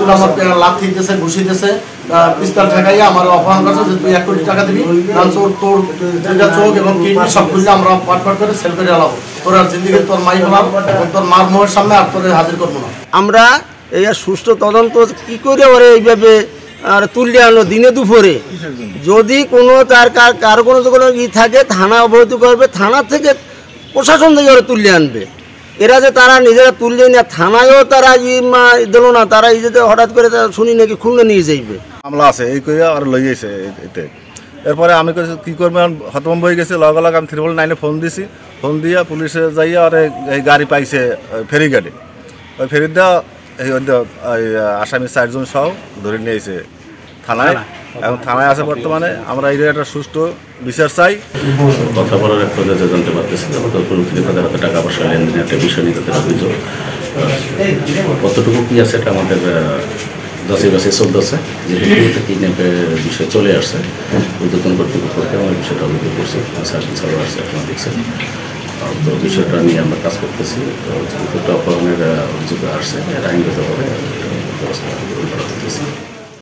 তুলে আমার লাথি দিতেছে, ঘুষি দিতেছে, পিস্তল ঠেকাইয়া আমার অপহরণ করছে যে তুই 1 কোটি টাকা দিবি, তোর দুইটা চোখ এবং কিডনি সব খুললে আমরা পাট করে সেল করে আলাবো, তোর আর জিন্দিগি তোর মাই বলাম এবং তোর মার মোহের সামনে আর তোর হাজির করবো না। আমরা এই সুষ্ঠু তদন্ত কি করে ওরে এইভাবে আর তুলে আনো দিনে দুপুরে, যদি কোনো তার কারো কোনো ই থাকে থানা অবহিত করবে, থানা থেকে প্রশাসন থেকে ওরা তুলে আনবে। এরা যে তারা নিজেরা তুললে না, থানায়ও তারা দিল না, তারা এই যে হঠাৎ করে শুনি নাকি খুললে নিয়ে যাইবে মামলা আছে এই কইয়া আর লই গেছে এতে। এরপরে আমি কী করবো হতভম্ব হয়ে গেছে, লগে লগে আমি 999 ফোন দিছি, ফোন দিয়া পুলিশে যাইয়া আর এই গাড়ি পাইছে ফেরি গাড়ি, ওই ফেরি দেওয়া এই আসামি 4 জন সহ ধরে নিয়েছে থানায়, এখন থানায় আছে বর্তমানে। আমরা এই একটা সুষ্ঠু বিচার চাই। কথা বলার এক পর্যায়ে জানতে পারতেছি তাদের হাতে টাকা পয়সা লেনদেনের একটা বিষয় নিয়ে তাদের অভিযোগ, কতটুকু কী আছে এটা আমাদের যাচাই বাছাই চলতেছে। যেহেতু কিডন্যাপের বিষয় চলে আসছে, উদ্যোতন কর্তৃপক্ষকে আমার বিষয়টা অভিযোগ করছে, সার্ভিস আসছে, আপনারা দেখছেন। তো বিষয়টা নিয়ে আমরা কাজ করতেছি। তো অপহরণের অভিযোগ আসছে, এটা আইনগতভাবে ব্যবস্থা গ্রহণ করা হতেছে।